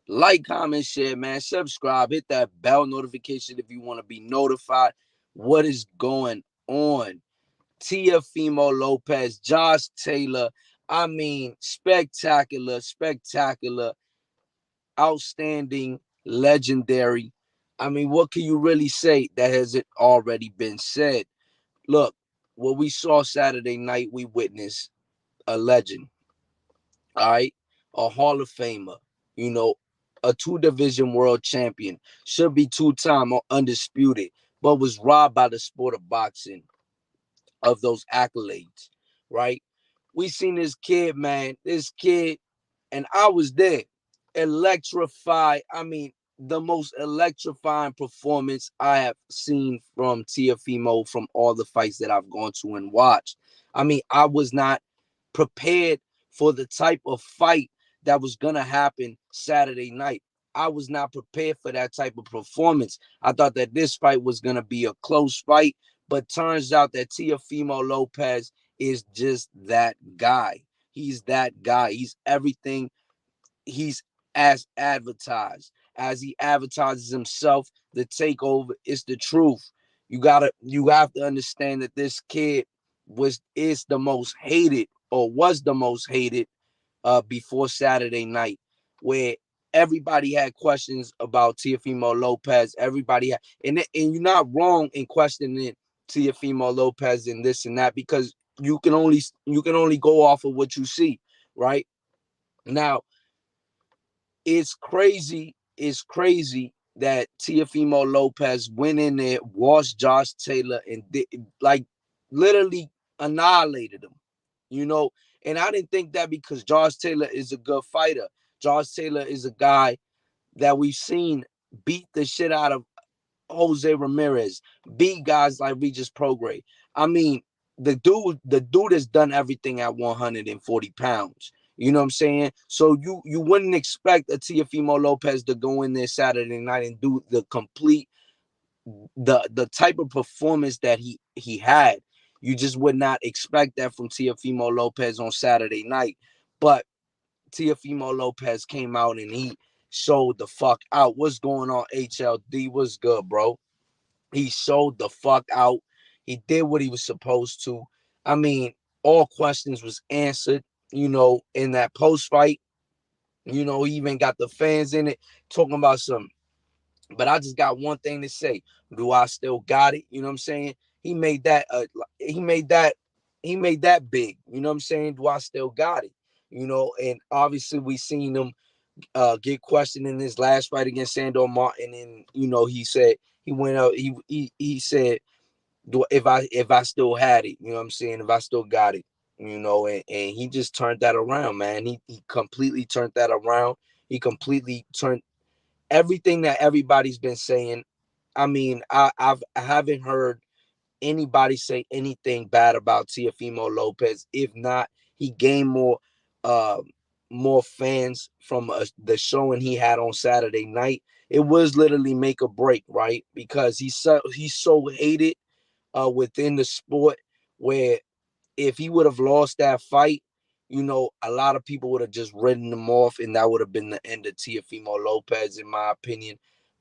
Like, comment, share, man. Subscribe. Hit that bell notification if you want to be notified. What is going on? Teofimo Lopez, Josh Taylor. I mean, spectacular, spectacular, outstanding, legendary. I mean, what can you really say that hasn't already been said? Look, what we saw Saturday night, we witnessed a legend, all right, a Hall of Famer, you know, a two-division world champion, should be two-time undisputed, but was robbed by the sport of boxing of those accolades, right? We seen this kid, man, this kid, and I was there, electrified. I mean, the most electrifying performance I have seen from Teofimo from all the fights that I've gone to and watched. I mean, I was not prepared for the type of fight that was going to happen Saturday night. I was not prepared for that type of performance. I thought that this fight was going to be a close fight, but turns out that Teofimo Lopez is just that guy. He's that guy. He's everything. He's as advertised. As he advertises himself, the takeover is the truth. You have to understand that this kid is the most hated, or was the most hated before Saturday night, where everybody had questions about Teofimo Lopez. Everybody had, and you're not wrong in questioning Teofimo Lopez and this and that, because you can only go off of what you see, right? Now, it's crazy that Teofimo Lopez went in there, washed Josh Taylor, and like literally annihilated him. You know, and I didn't think that, because Josh Taylor is a good fighter. Josh Taylor is a guy that we've seen beat the shit out of Jose Ramirez, beat guys like Regis Prograis. I mean, the dude has done everything at 140 pounds. You know what I'm saying? So you wouldn't expect a Teofimo Lopez to go in there Saturday night and do the type of performance that he had. You just would not expect that from Teofimo Lopez on Saturday night. But Teofimo Lopez came out and he showed the fuck out. What's going on, HLD? What's good, bro? He showed the fuck out. He did what he was supposed to. I mean, all questions was answered, in that post fight. He even got the fans in it talking about some. But I just got one thing to say. Do I still got it? You know what I'm saying? He made that he made that he made that big. You know what I'm saying? Do I still got it? And obviously we seen him get questioned in his last fight against Sandor Martin, and he said he went out. He said, "Do if I still had it?" You know what I'm saying? If I still got it, and he just turned that around, man. He completely turned that around. He completely turned everything that everybody's been saying. I mean, I haven't heard anybody say anything bad about Teofimo Lopez. If not, he gained uh more fans from the showing he had on Saturday night. It was literally make or break, right? Because he's so hated within the sport, where if he would have lost that fight, a lot of people would have just written him off, and that would have been the end of Teofimo Lopez, in my opinion.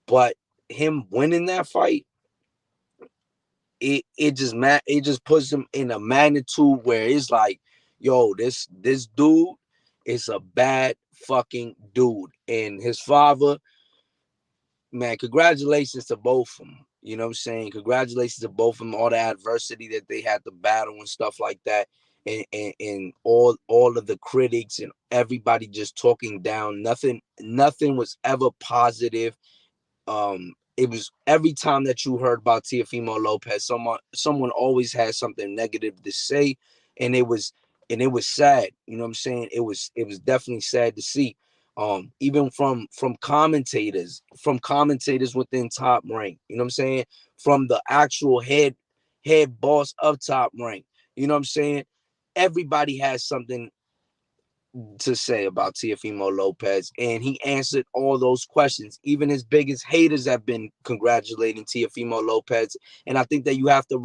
But him winning that fight, it just puts him in a magnitude where it's like, yo, this dude is a bad fucking dude. And his father, man, congratulations to both of them. You know what I'm saying? Congratulations to both of them, all the adversity that they had to battle and stuff like that. And all of the critics and everybody just talking down. Nothing was ever positive. It was every time that you heard about Teofimo Lopez, someone always had something negative to say, and it was sad. You know what I'm saying? It was definitely sad to see. Even from commentators within Top Rank. You know what I'm saying? From the actual head boss of Top Rank. You know what I'm saying? Everybody has something to say about Teofimo Lopez, and he answered all those questions. Even his biggest haters have been congratulating Teofimo Lopez, and I think that you have to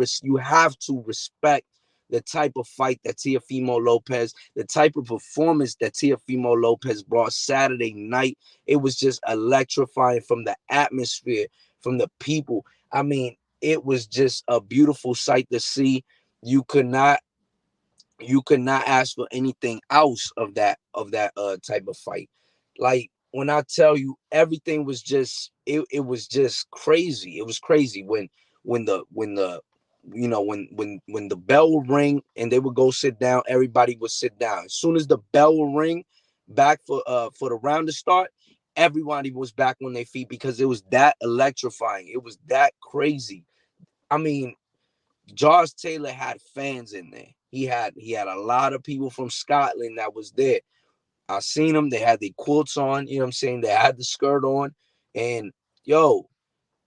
respect the type of fight that Teofimo Lopez, the type of performance that Teofimo Lopez brought Saturday night. It was just electrifying from the atmosphere, from the people. I mean, it was just a beautiful sight to see. You could not you could not ask for anything else of that type of fight. Like when I tell you, everything was just it was just crazy. It was crazy when the when the bell would ring and they would go sit down, everybody would sit down. As soon as the bell would ring back for the round to start, everybody was back on their feet because it was that electrifying. It was that crazy. I mean, Josh Taylor had fans in there. He had a lot of people from Scotland that was there. I seen them. They had their quilts on. You know what I'm saying? They had the skirt on, and yo,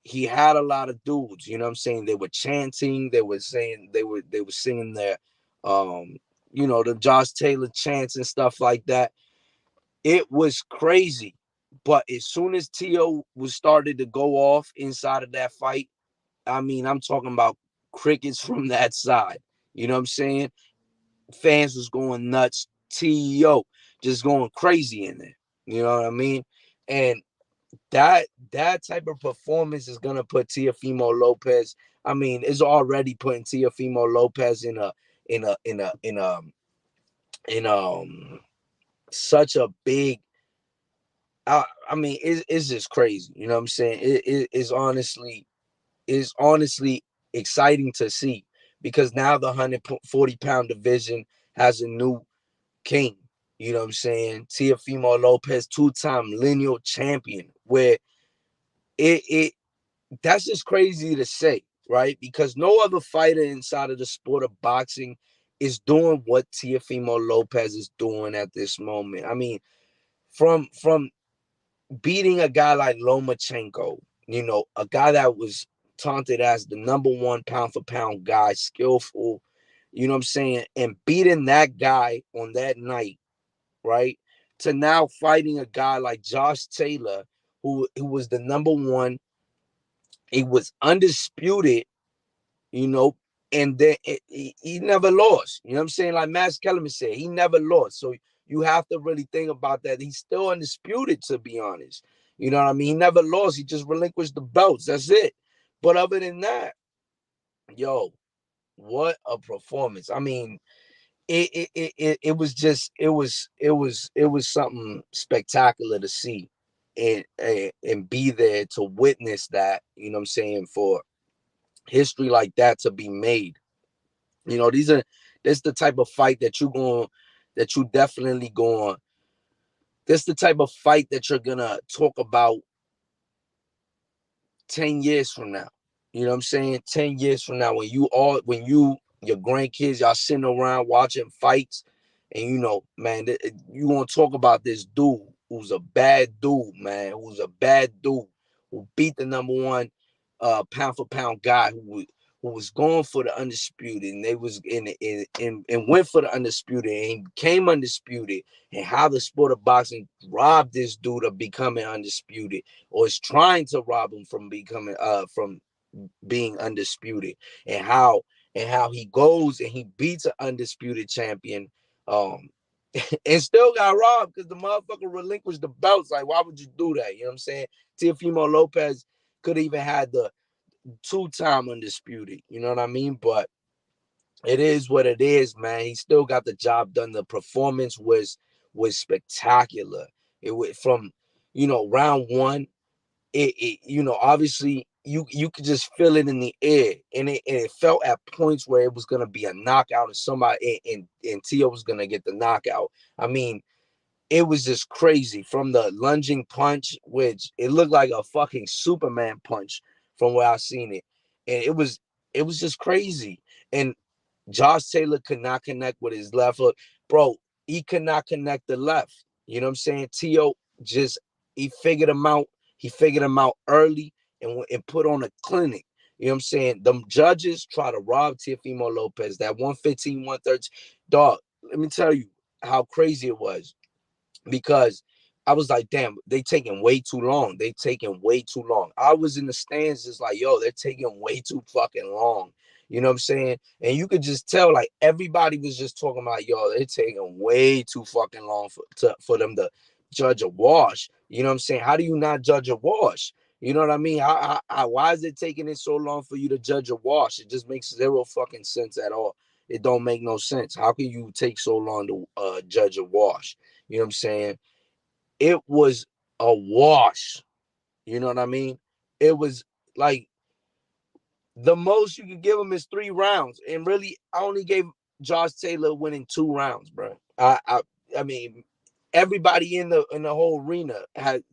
he had a lot of dudes. You know what I'm saying? They were chanting. They were saying they were singing their, um, the Josh Taylor chants and stuff like that. It was crazy. But as soon as Tio was started to go off inside of that fight, I mean, I'm talking about crickets from that side. You know what I'm saying? Fans was going nuts. T.O. just going crazy in there. You know what I mean? And that type of performance is gonna put Teofimo Lopez. I mean, it's already putting Teofimo Lopez in a in a in a in such a big. I mean, it's just crazy. You know what I'm saying? It's honestly exciting to see because now the 140-pound division has a new king. You know what I'm saying? Teofimo Lopez, two-time lineal champion, where it that's just crazy to say, right? Because no other fighter inside of the sport of boxing is doing what Teofimo Lopez is doing at this moment. I mean, from beating a guy like Lomachenko, a guy that was taunted as the number one pound for pound guy, skillful, you know what I'm saying, and beating that guy on that night, right? To now fighting a guy like Josh Taylor, who was the number one, he was undisputed, you know, and then he never lost. You know what I'm saying? Like Max Kellerman said, he never lost. So you have to really think about that. He's still undisputed, to be honest. You know what I mean? He never lost. He just relinquished the belts. That's it. But other than that, yo, what a performance. I mean, it was just it was something spectacular to see and be there to witness that, you know what I'm saying, for history like that to be made. This the type of fight that you definitely going. This the type of fight that you're gonna talk about 10 years from now. You know what I'm saying? 10 years from now, your grandkids, y'all sitting around watching fights, and man, you gonna talk about this dude who's a bad dude, man, who beat the number one pound for pound guy who was going for the undisputed, and they was and went for the undisputed and became undisputed, and how the sport of boxing robbed this dude of becoming undisputed, or is trying to rob him from being undisputed, and how he goes and he beats an undisputed champion, um and still got robbed because the motherfucker relinquished the belts. Like, why would you do that? You know what I'm saying? Teofimo Lopez could even had the two-time undisputed, you know what I mean? But it is what it is, man. He still got the job done. The performance was spectacular. It went from round one. Obviously you could just feel it in the air, and it felt at points where it was gonna be a knockout, and somebody and Tio was gonna get the knockout. I mean, it was just crazy from the lunging punch, which it looked like a fucking Superman punch from where I seen it, and it was just crazy. And Josh Taylor could not connect with his left hook, bro. He could not connect the left. You know what I'm saying? Tio just he figured him out. He figured him out early and put on a clinic. You know what I'm saying? Them judges try to rob Teofimo Lopez that 115, 130. Dog, let me tell you how crazy it was, because I was like, damn, they taking way too long. They taking way too long. I was in the stands just like, yo, they're taking way too fucking long. You know what I'm saying? And you could just tell, like, everybody was just talking about, yo, they're taking way too fucking long for them to judge a wash. You know what I'm saying? How do you not judge a wash? You know what I mean? Why is it taking it so long for you to judge a wash? It just makes zero fucking sense at all. It don't make no sense. How can you take so long to judge a wash? You know what I'm saying? It was a wash. You know what I mean? It was like the most you could give him is 3 rounds, and really, I only gave Josh Taylor winning 2 rounds, bro. I mean, everybody in the whole arena had,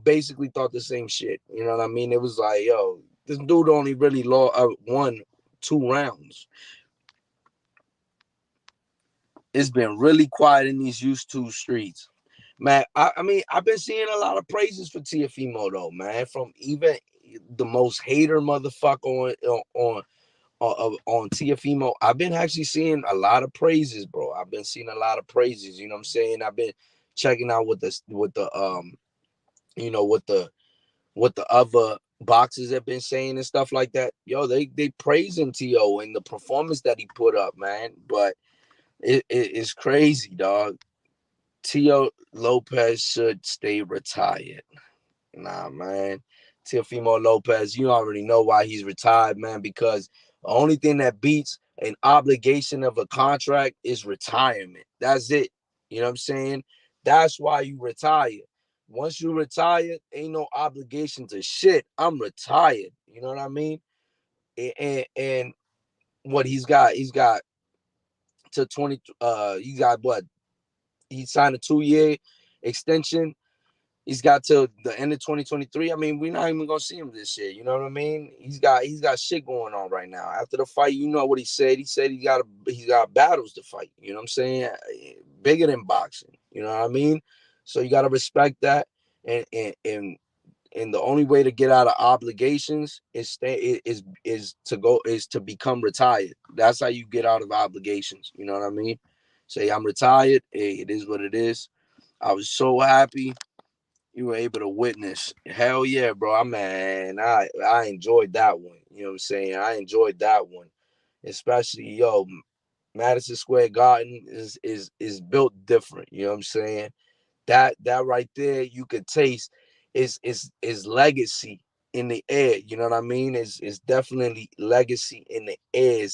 basically thought the same shit. You know what I mean? It was like, yo, this dude only really won 2 rounds. It's been really quiet in these used to streets, man. I mean, I've been seeing a lot of praises for Teofimo though, man. From even the most hater motherfucker on Teofimo, I've been actually seeing a lot of praises, bro. I've been seeing a lot of praises. You know what I'm saying? I've been checking out what the other boxers have been saying and stuff like that. Yo, they praising Tio and the performance that he put up, man. But it's crazy, dog. Tio Lopez should stay retired. Nah, man. Teofimo Lopez, you already know why he's retired, man, because the only thing that beats an obligation of a contract is retirement. That's it. You know what I'm saying? That's why you retire. Once you retire, ain't no obligation to shit. I'm retired. You know what I mean? And what he's got to 20 he got what? He signed a 2-year extension. He's got till the end of 2023. I mean, we're not even gonna see him this year. You know what I mean? He's got shit going on right now. After the fight, you know what he said. He said he's got battles to fight. You know what I'm saying? Bigger than boxing. You know what I mean? So you gotta respect that. And the only way to get out of obligations is to become retired. That's how you get out of obligations. You know what I mean? Say I'm retired. Hey, it is what it is. I was so happy you were able to witness. Hell yeah, bro. I enjoyed that one. You know what I'm saying? I enjoyed that one. Especially, yo, Madison Square Garden is built different. You know what I'm saying? That right there, you could taste is legacy in the air. You know what I mean? Is definitely legacy in the air.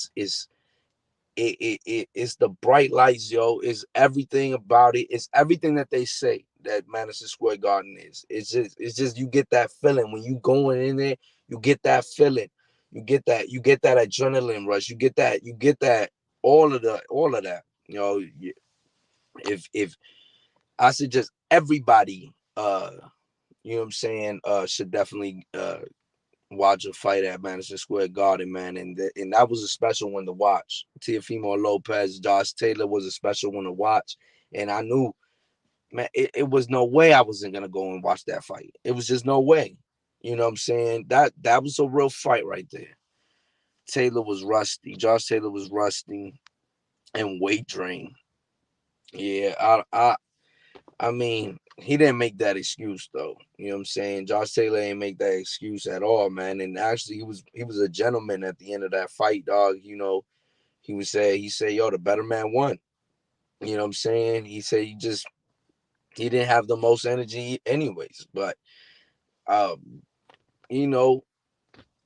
It's the bright lights, yo. It's everything about it. It's everything that they say that Madison Square Garden is. It's just you get that feeling when you going in there. You get that feeling. You get that adrenaline rush. You get that all of that. You know, if I suggest everybody, you know what I'm saying, should definitely watch a fight at Madison Square Garden, man, and that was a special one to watch. Teofimo Lopez, Josh Taylor was a special one to watch, and I knew, man, it was no way I wasn't gonna go and watch that fight. It was just no way. You know what I'm saying? That was a real fight right there. Taylor was rusty. Josh Taylor was rusty and weight drain. Yeah, I mean, he didn't make that excuse though. You know what I'm saying? Josh Taylor ain't make that excuse at all, man. And actually, he was a gentleman at the end of that fight, dog. You know, he said, yo, the better man won. You know what I'm saying? He said he didn't have the most energy anyways, but um, you know,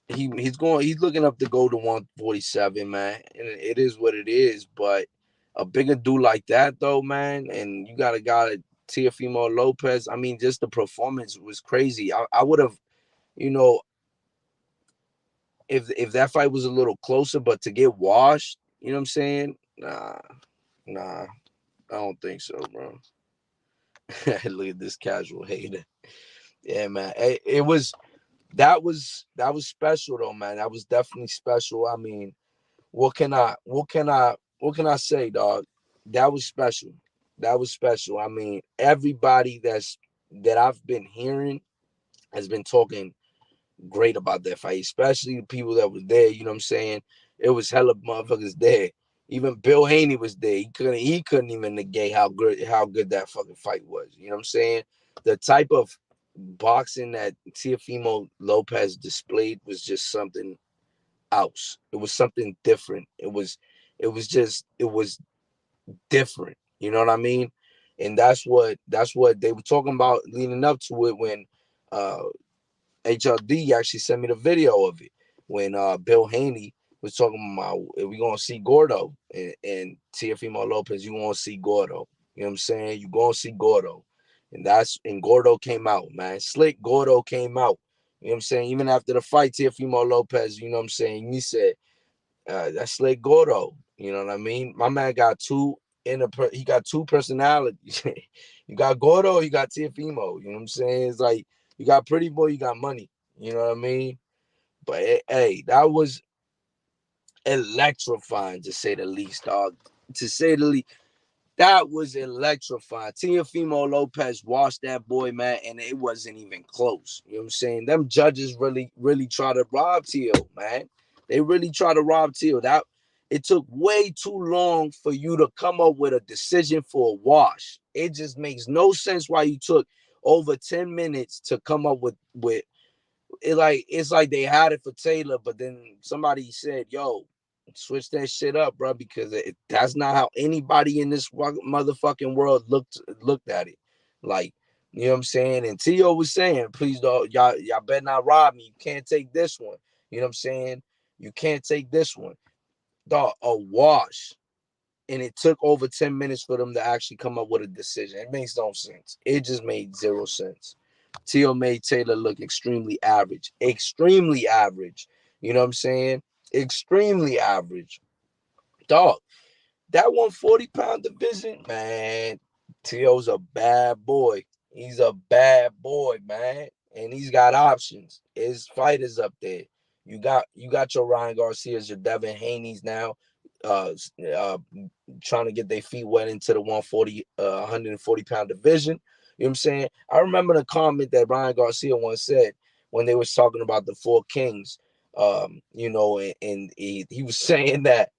he's looking up to go to 147, man, and it is what it is. But a bigger dude like that, though, man, and you got a guy like Teofimo Lopez. I mean, just the performance was crazy. I would have, you know, if that fight was a little closer, but to get washed, you know what I'm saying? Nah, I don't think so, bro. Look at this casual hater. Yeah, man. That was special though, man. That was definitely special. I mean, what can I say, dog? That was special. That was special. I mean, everybody that I've been hearing has been talking great about that fight, especially the people that was there. You know what I'm saying? It was hella motherfuckers there. Even Bill Haney was there. He couldn't even negate how good that fucking fight was. You know what I'm saying? The type of boxing that Teofimo Lopez displayed was just something else. It was something different. It was different. You know what I mean? And that's what they were talking about leading up to it when uh HLD actually sent me the video of it when Bill Haney was talking about if we gonna see Gordo and Teofimo Lopez, you gonna see Gordo. You know what I'm saying? You gonna see Gordo. And Gordo came out, man. Slick Gordo came out. You know what I'm saying? Even after the fight, Teofimo Lopez, you know what I'm saying? He said, that's Slick Gordo. You know what I mean? My man got he got two personalities. You got Gordo, you got Teofimo. You know what I'm saying? It's like you got Pretty Boy, you got money. You know what I mean? But hey, that was electrifying to say the least, dog. To say the least, that was electrifying. Teofimo Lopez washed that boy, man, and it wasn't even close. You know what I'm saying? Them judges really, really try to rob Teo, man. They really try to rob Teo. That it took way too long for you to come up with a decision for a wash. It just makes no sense why you took over 10 minutes to come up with it's like they had it for Taylor, but then somebody said, "Yo, switch that shit up, bro," because that's not how anybody in this motherfucking world looked at it. Like, you know what I'm saying? And Tio was saying, "Please, don't y'all better not rob me. You can't take this one." You know what I'm saying? You can't take this one, dog. A wash. And it took over 10 minutes for them to actually come up with a decision. It makes no sense. It just made zero sense. Tio made Taylor look extremely average. Extremely average. You know what I'm saying? Extremely average. Dog, that 140-pound division, man, Tio's a bad boy. He's a bad boy, man. And he's got options. His fighters up there. You got your Ryan Garcias, your Devin Haney's now. Uh, uh, Trying to get their feet wet into the 140-pound division. You know what I'm saying? I remember the comment that Ryan Garcia once said when they was talking about the four kings. And he was saying that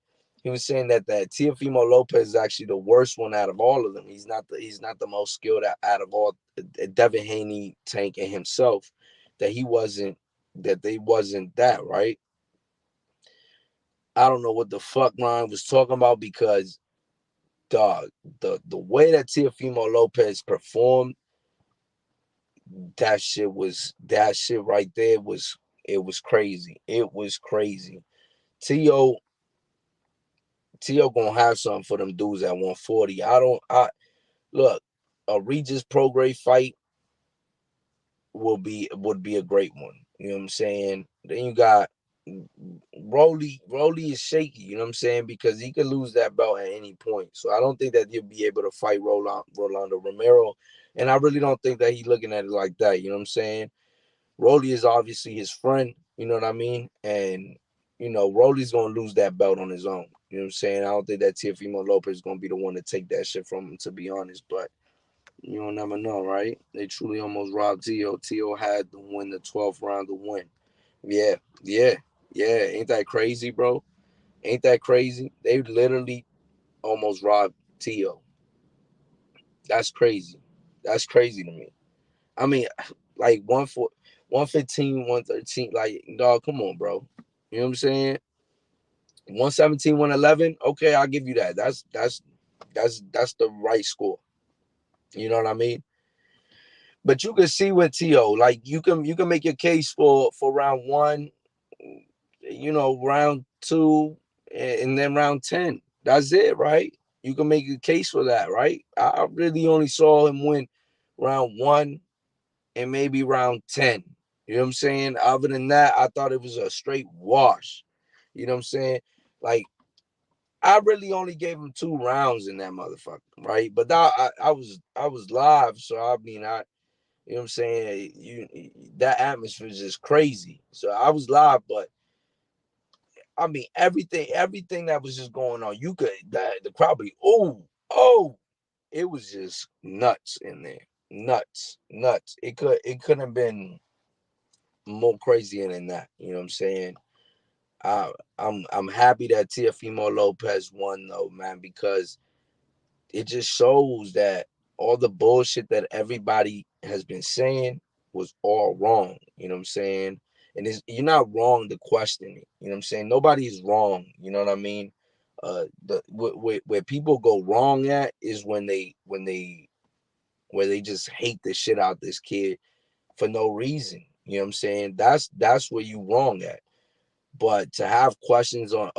that Teofimo Lopez is actually the worst one out of all of them. He's not the most skilled out of all. Devin Haney, Tank, and himself. That they wasn't that right. I don't know what the fuck Ryan was talking about because dog, the way that Teofimo Lopez performed, that shit right there was it was crazy. It was crazy. Tio Tio gonna have something for them dudes at 140. I look, a Regis Prograis fight would be a great one. You know what I'm saying? Then you got Rolly. Rolly is shaky, you know what I'm saying? Because he could lose that belt at any point. So I don't think that he'll be able to fight Rolando Romero. And I really don't think that he's looking at it like that. You know what I'm saying? Rolly is obviously his friend, you know what I mean? And Rolly's gonna lose that belt on his own. You know what I'm saying? I don't think that Teofimo Lopez is gonna be the one to take that shit from him, to be honest. But you don't never know, right? They truly almost robbed Tio. Tio had to win the 12th round to win. Yeah, yeah, yeah. Ain't that crazy, bro? Ain't that crazy? They literally almost robbed Tio. That's crazy. That's crazy to me. I mean, like 115, 113. Like, dog, come on, bro. You know what I'm saying? 117, 111. Okay, I'll give you that. That's the right score. You know what I mean? But you can see with T.O., like you can make your case for round one, round two, and then round 10. That's it, right? You can make a case for that, right? I really only saw him win round one and maybe round 10. You know what I'm saying? Other than that, I thought it was a straight wash. You know what I'm saying? Like, I really only gave him 2 rounds in that motherfucker, right? But I was live, so I mean you know what I'm saying? That atmosphere is just crazy. So I was live, but I mean everything that was just going on, you could the crowd be oh, it was just nuts in there. Nuts, nuts. It couldn't have been more crazier than that. You know what I'm saying? I'm happy that Teofimo Lopez won though, man, because it just shows that all the bullshit that everybody has been saying was all wrong. You know what I'm saying? And you're not wrong to question it. You know what I'm saying? Nobody is wrong. You know what I mean? Where people go wrong at is where they just hate the shit out this kid for no reason. You know what I'm saying? That's where you wrong at. But to have questions on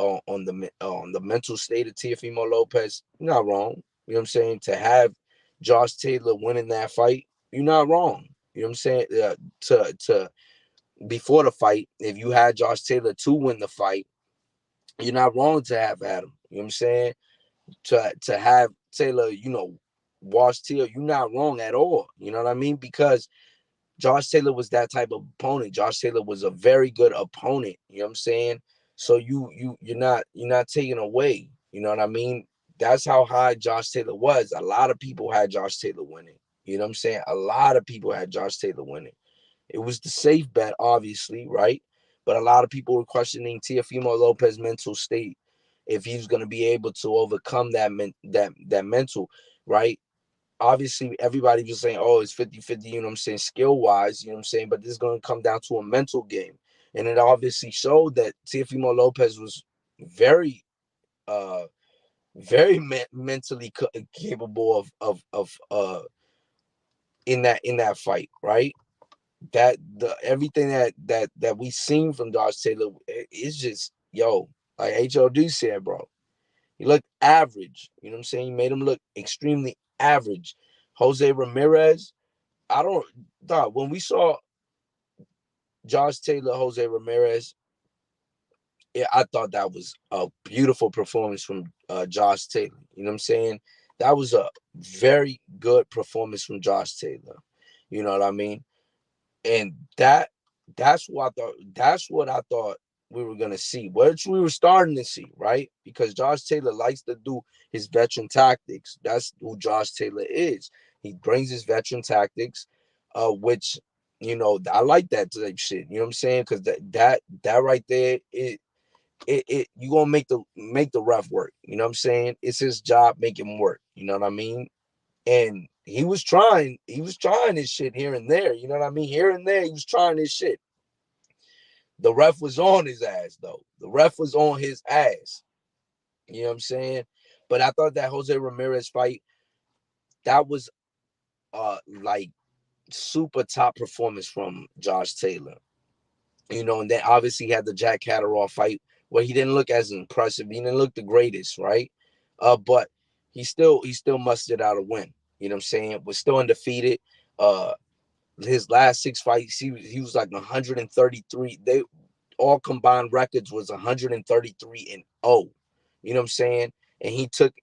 the mental state of Teofimo Lopez, you're not wrong. You know what I'm saying? To have Josh Taylor winning that fight, you're not wrong. You know what I'm saying? To before the fight, if you had Josh Taylor to win the fight, you're not wrong to have Adam. You know what I'm saying? To have Taylor, wash Taylor, you're not wrong at all. You know what I mean? Because Josh Taylor was that type of opponent. Josh Taylor was a very good opponent. You know what I'm saying? So you're not taking away. You know what I mean? That's how high Josh Taylor was. A lot of people had Josh Taylor winning. You know what I'm saying? A lot of people had Josh Taylor winning. It was the safe bet, obviously, right? But a lot of people were questioning Teofimo Lopez's mental state, if he was going to be able to overcome that mental, right? Obviously, everybody was saying, oh, it's 50-50, you know what I'm saying, skill-wise, you know what I'm saying? But this is going to come down to a mental game. And it obviously showed that Teofimo Lopez was very, very mentally capable of in that fight, right? That the everything that we seen from Josh Taylor is just, like HOD said, bro. He looked average. You know what I'm saying? He made him look extremely average. Jose Ramirez, I don't thought when we saw Josh Taylor, Jose Ramirez, I thought that was a beautiful performance from Josh Taylor. You know what I'm saying? That was a very good performance from Josh Taylor. You know what I mean? And that's what I thought we were gonna see, which we were starting to see, right? Because Josh Taylor likes to do his veteran tactics. That's who Josh Taylor is. He brings his veteran tactics, which I like that type shit. You know what I'm saying? Because that right there, it you gonna make the ref work. You know what I'm saying? It's his job, make him work. You know what I mean? And he was trying his shit here and there. You know what I mean? Here and there, he was trying his shit. The ref was on his ass, though. The ref was on his ass. You know what I'm saying? But I thought that Jose Ramirez fight, that was like super top performance from Josh Taylor. And then obviously he had the Jack Catterall fight where he didn't look as impressive. He didn't look the greatest, right? But he still mustered out a win. You know what I'm saying? Was still undefeated. His last 6 fights, he was like 133. They all combined records was 133 and 0. You know what I'm saying? And he took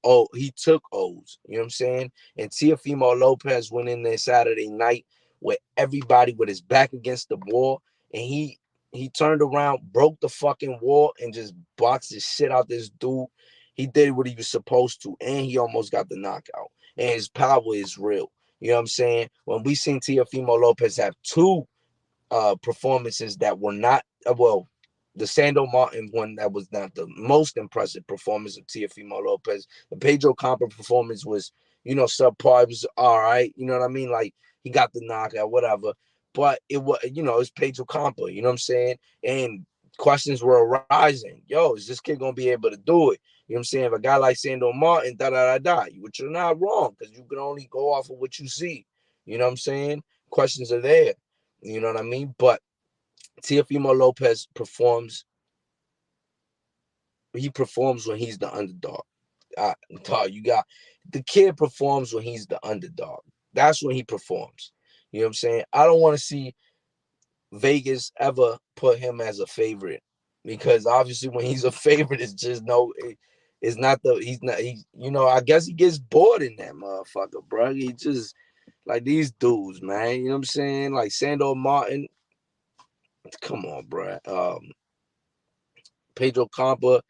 O's. You know what I'm saying? And Teofimo Lopez went in there Saturday night with everybody with his back against the wall, and he turned around, broke the fucking wall, and just boxed the shit out this dude. He did what he was supposed to, and he almost got the knockout. And his power is real. You know what I'm saying? When we seen Teofimo Lopez have two performances that were not the Sando Martin one, that was not the most impressive performance of Teofimo Lopez. The Pedro Campa performance was, subpar. It was all right. You know what I mean? Like, he got the knockout, whatever. But it was, it's Pedro Campa. You know what I'm saying? And questions were arising. Yo, is this kid gonna be able to do it? You know what I'm saying? If a guy like Sando Martin, which you're not wrong, because you can only go off of what you see. You know what I'm saying? Questions are there. You know what I mean? But Teofimo Lopez performs. He performs when he's the underdog. You got the kid performs when he's the underdog. That's when he performs. You know what I'm saying? I don't want to see Vegas ever put him as a favorite, because obviously when he's a favorite, it's just it's not he's not I guess he gets bored in that motherfucker, bro. He just like these dudes, man. You know what I'm saying? Like Sando Martin. Come on, bro. Pedro Campa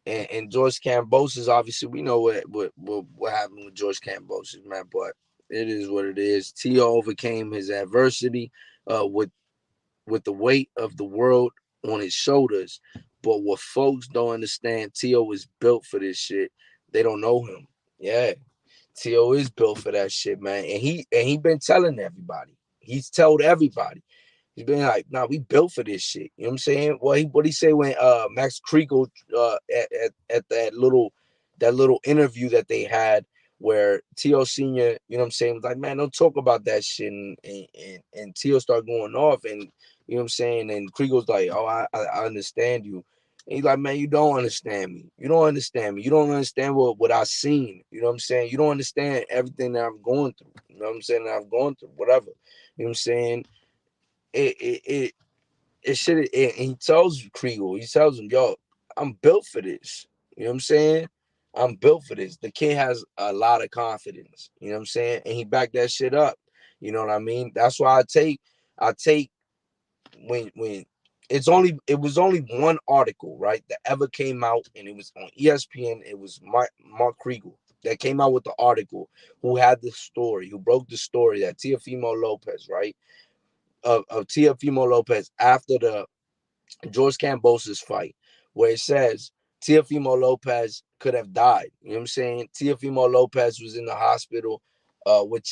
and George Kambosos. Obviously, we know what happened with George Kambosos, man. But it is what it is. Tio overcame his adversity with the weight of the world on his shoulders. But what folks don't understand, Tio is built for this shit. They don't know him. Yeah, Tio is built for that shit, man. And he been telling everybody. He's told everybody. He's been like, nah, we built for this shit. You know what I'm saying? What he say when Max Kriegel at that little interview that they had where Tio Senior, you know what I'm saying, was like, man, don't talk about that shit, and Tio started going off, and you know what I'm saying, and Kriegel's like, oh, I understand you. And he's like, man, you don't understand me. You don't understand me. You don't understand what I've seen. You know what I'm saying? You don't understand everything that I'm going through. You know what I'm saying? That I've gone through, whatever. You know what I'm saying? It should. And he tells Kriegel, he tells him, yo, I'm built for this. You know what I'm saying? I'm built for this. The kid has a lot of confidence. You know what I'm saying? And he backed that shit up. You know what I mean? That's why I take when it was only one article, right, that ever came out, and it was on ESPN. It was Mark Kriegel that came out with the article, who had the story, who broke the story that Teofimo Lopez, right, of Teofimo Lopez after the George Kambosos fight, where it says Teofimo Lopez could have died. You know what I'm saying? Teofimo Lopez was in the hospital with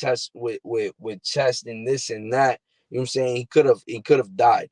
chest and this and that. You know what I'm saying? He could have died.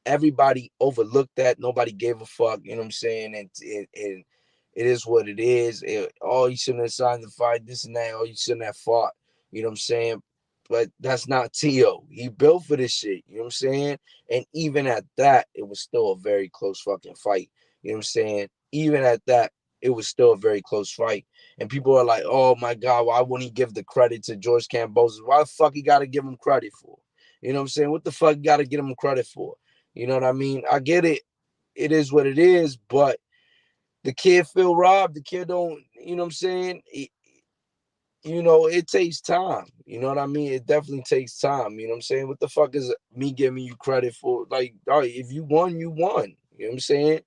Everybody overlooked that. Nobody gave a fuck. You know what I'm saying? And it is what it is. Oh, you shouldn't have signed the fight, this and that. Oh, you shouldn't have fought. You know what I'm saying? But that's not Tio. He built for this shit. You know what I'm saying? And even at that, it was still a very close fucking fight. You know what I'm saying? Even at that, it was still a very close fight. And people are like, oh my God, why wouldn't he give the credit to George Kambosos? Why the fuck he got to give him credit for? You know what I'm saying? What the fuck you got to give him credit for? You know what I mean? I get it. It is what it is, but the kid feel robbed. The kid don't, you know what I'm saying? It takes time. You know what I mean? It definitely takes time. You know what I'm saying? What the fuck is me giving you credit for? Like, all right, if you won, you won. You know what I'm saying?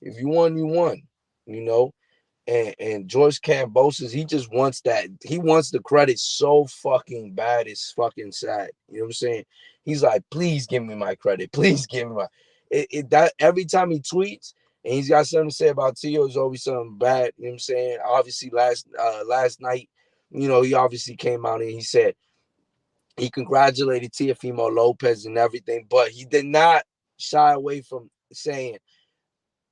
If you won, you won. You know? And George Kambosos, he just wants that. He wants the credit so fucking bad. It's fucking sad. You know what I'm saying? He's like, please give me my credit. Please give me my. That every time he tweets and he's got something to say about Tio, it's always something bad. You know what I'm saying? Obviously, last night, he obviously came out and he said he congratulated Teofimo Lopez and everything, but he did not shy away from saying,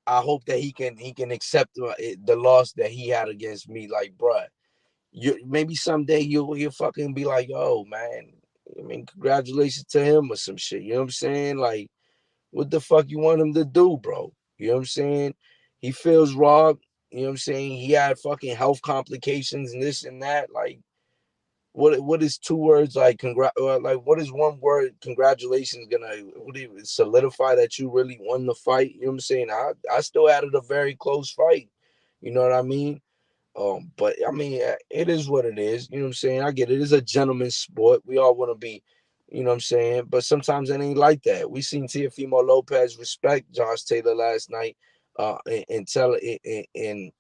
I hope that he can accept the loss that he had against me. Like, bruh, maybe someday you'll fucking be like, yo, man. I mean, congratulations to him or some shit. You know what I'm saying? Like, what the fuck you want him to do, bro? You know what I'm saying? He feels robbed. You know what I'm saying? He had fucking health complications and this and that. Like, what is two words like like what is one word congratulations gonna solidify that you really won the fight? You know what I'm saying? I still added a very close fight. You know what I mean? But I mean, it is what it is. You know what I'm saying? I get it. It's a gentleman's sport. We all want to be, you know what I'm saying? But sometimes it ain't like that. We seen Teofimo Lopez respect Josh Taylor last night, and tell it, and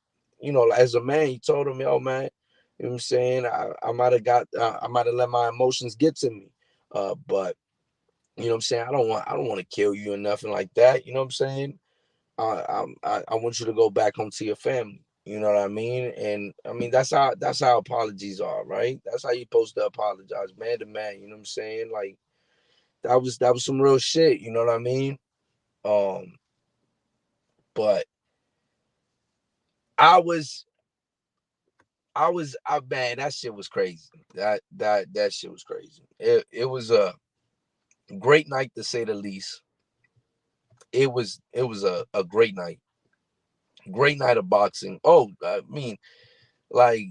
as a man, he told him, yo, man, you know what I'm saying? I might have let my emotions get to me, but you know what I'm saying? I don't want to kill you or nothing like that. You know what I'm saying? I want you to go back home to your family. You know what I mean? And I mean that's how apologies are, right? That's how you supposed to apologize, man to man. You know what I'm saying? Like that was some real shit. You know what I mean? Um, but I was man, that shit was crazy. That shit was crazy. It was a great night to say the least. It was a great night of boxing. Oh, I mean, like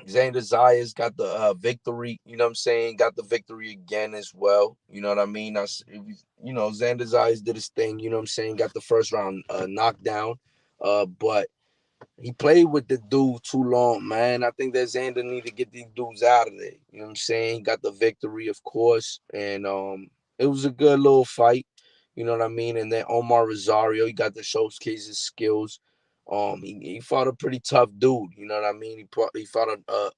Xander Zayas got the victory, you know what I'm saying? Got the victory again as well. You know what I mean? Xander Zayas did his thing, you know what I'm saying? Got the first round knockdown. But he played with the dude too long, man. I think that Xander need to get these dudes out of there. You know what I'm saying? He got the victory, of course. And it was a good little fight. You know what I mean? And then Omar Rosario, he got to showcase his skills. He fought a pretty tough dude. You know what I mean? He fought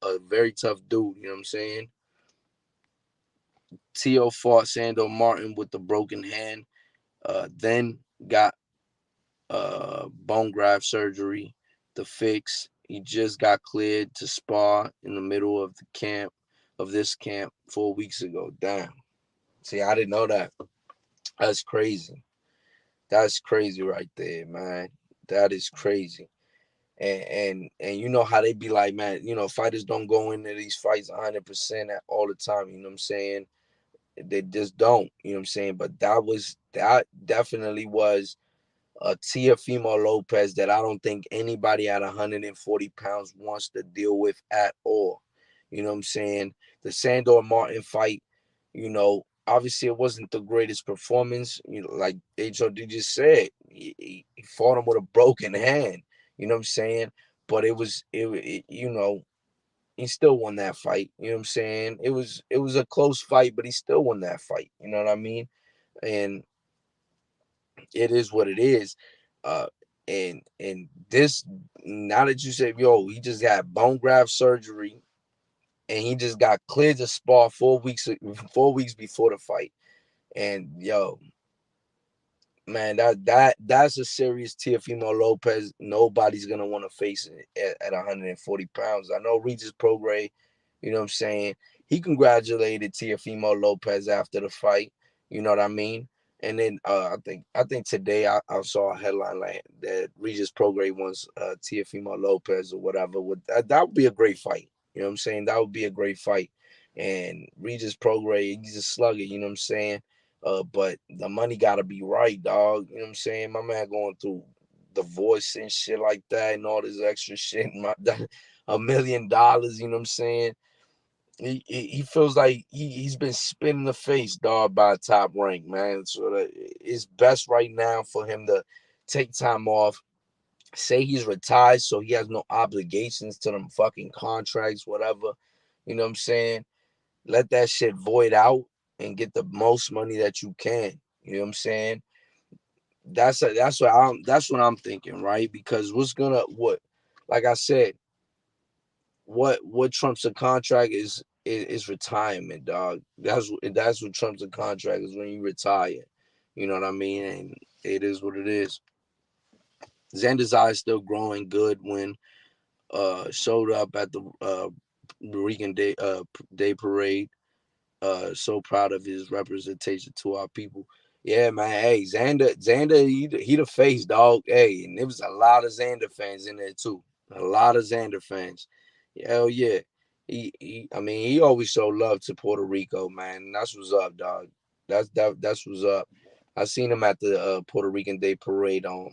a very tough dude. You know what I'm saying? Tio fought Sando Martin with the broken hand. Then got bone graft surgery to fix. He just got cleared to spar in the middle of this camp 4 weeks ago. Damn. See, I didn't know that. That's crazy. That's crazy right there, man. That is crazy. And you know how they be like, man, fighters don't go into these fights 100% all the time, you know what I'm saying? They just don't, you know what I'm saying? But that definitely was a Teofimo Lopez that I don't think anybody at 140 pounds wants to deal with at all. You know what I'm saying? The Sandor Martin fight, obviously it wasn't the greatest performance. Like HOD just said, he fought him with a broken hand. You know what I'm saying? But he still won that fight. You know what I'm saying? It was a close fight, but he still won that fight. You know what I mean? And it is what it is. Uh, and this, now that you say, yo, he just had bone graft surgery, and he just got cleared to spar 4 weeks before the fight. And yo, man, that's a serious Teofimo Lopez. Nobody's gonna want to face it at 140 pounds. I know Regis Prograis, you know what I'm saying. He congratulated Teofimo Lopez after the fight. You know what I mean. And then I think today I saw a headline like that Regis Prograis wants Teofimo Lopez or whatever. That would be a great fight. You know what I'm saying. That would be a great fight. And Regis Prograis, he's a slugger. You know what I'm saying. But the money gotta be right, dog. You know what I'm saying? My man going through divorce and shit like that and all this extra shit. $1 million, you know what I'm saying? He feels like he's been spit in the face, dog, by a top rank, man. So it's best right now for him to take time off, say he's retired so he has no obligations to them fucking contracts, whatever. You know what I'm saying? Let that shit void out and get the most money that you can. You know what I'm saying? That's what I'm thinking, right? Because like I said, what trumps a contract is retirement, dog. That's what trumps a contract is when you retire. You know what I mean? And it is what it is. Xander's eye is still growing good when showed up at the Rican Day parade. So proud of his representation to our people. Yeah, man. Hey, Xander, he the face, dog. Hey, and there was a lot of Xander fans in there too. A lot of Xander fans. Hell yeah. I mean, he always showed love to Puerto Rico, man. That's what's up, dog. That's what's up. I seen him at the Puerto Rican Day Parade I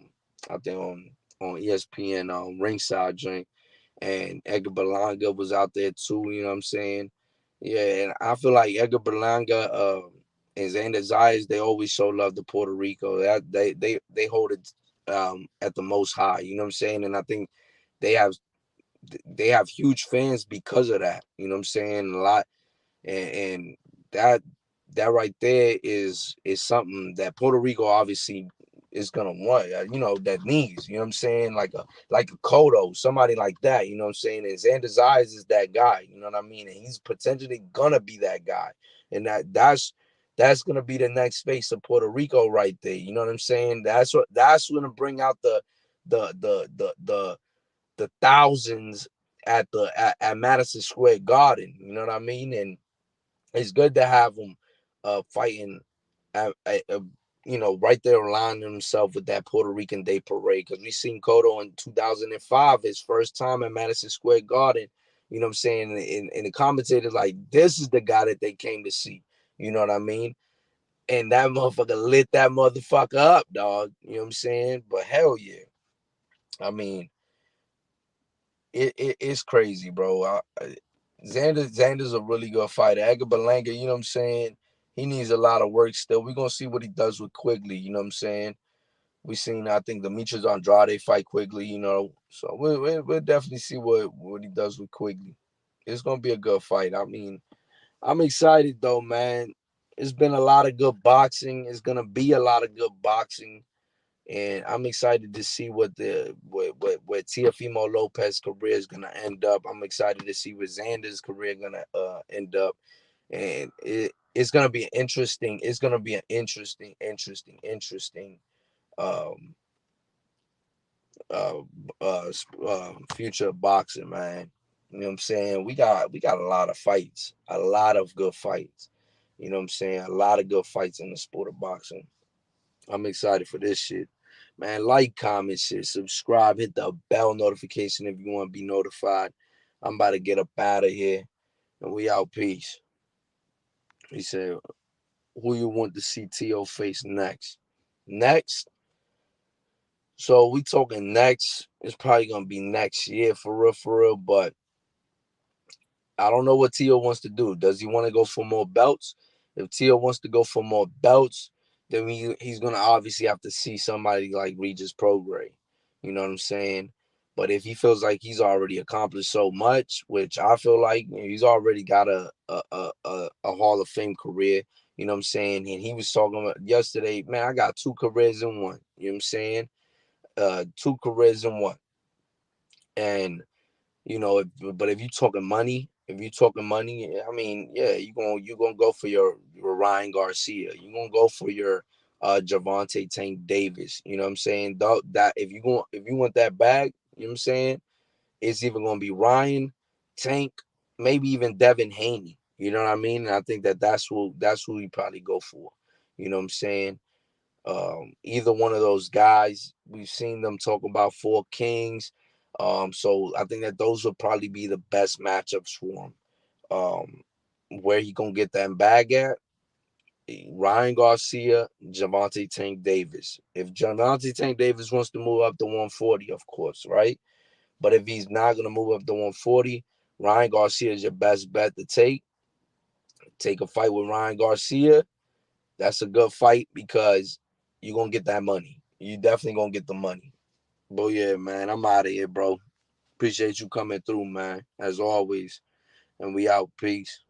think on ESPN ringside drink, and Edgar Berlanga was out there too. You know what I'm saying? Yeah, and I feel like Edgar Berlanga and Xander Zayas, they always show love to Puerto Rico. They hold it at the most high. You know what I'm saying? And I think they have they have huge fans because of that. You know what I'm saying? A lot, and that that right there is something that Puerto Rico obviously is gonna want. That needs. You know what I'm saying? Like a Cotto, somebody like that. You know what I'm saying? And Xander Zayas is that guy. You know what I mean? And he's potentially gonna be that guy. And that's gonna be the next face of Puerto Rico right there. You know what I'm saying? That's gonna bring out the the the the the thousands at Madison Square Garden. You know what I mean? And it's good to have him fighting, right there aligning himself with that Puerto Rican Day Parade, because we seen Cotto in 2005, his first time at Madison Square Garden. You know what I'm saying? And the commentators like, this is the guy that they came to see. You know what I mean? And that motherfucker lit that motherfucker up, dog. You know what I'm saying? But hell yeah. I mean, it's crazy, bro. Xander's a really good fighter. Edgar Berlanga, you know what I'm saying? He needs a lot of work still. We're gonna see what he does with Quigley, you know what I'm saying? We seen, I think, Demetrius Andrade fight Quigley, So we'll definitely see what he does with Quigley. It's gonna be a good fight. I mean, I'm excited though, man. It's been a lot of good boxing. It's gonna be a lot of good boxing. And I'm excited to see where Teofimo Lopez's career is gonna end up. I'm excited to see where Xander's career gonna end up, and it's gonna be interesting. It's gonna be an interesting um, uh, future boxing, man. You know what I'm saying? We got a lot of fights, a lot of good fights. You know what I'm saying? A lot of good fights in the sport of boxing. I'm excited for this shit. Man, like, comment, shit, subscribe, hit the bell notification if you want to be notified. I'm about to get up out of here. And we out. Peace. He said, who you want to see T.O. face next? Next? So we talking next. It's probably going to be next year for real. But I don't know what Tio wants to do. Does he want to go for more belts? If Tio wants to go for more belts, then he's going to obviously have to see somebody like Regis Prograis. You know what I'm saying? But if he feels like he's already accomplished so much, which I feel like he's already got a Hall of Fame career, you know what I'm saying? And he was talking about yesterday, man, I got 2 careers in one. You know what I'm saying? 2 careers in one. And but if you talking money, I mean, yeah, you gonna go for your Ryan Garcia. You gonna go for your Javante Tank Davis. You know what I'm saying? That if you want that bag, you know what I'm saying? It's even gonna be Ryan, Tank, maybe even Devin Haney. You know what I mean? And I think that's who he probably go for. You know what I'm saying? Either one of those guys. We've seen them talk about 4 Kings. So I think that those will probably be the best matchups for him. Where he gonna get that bag at? Ryan Garcia, Javante Tank Davis. If Javante Tank Davis wants to move up to 140, of course, right? But if he's not gonna move up to 140, Ryan Garcia is your best bet to take. Take a fight with Ryan Garcia. That's a good fight because you're gonna get that money. You definitely gonna get the money. But yeah, man, I'm out of here, bro. Appreciate you coming through, man, as always. And we out. Peace.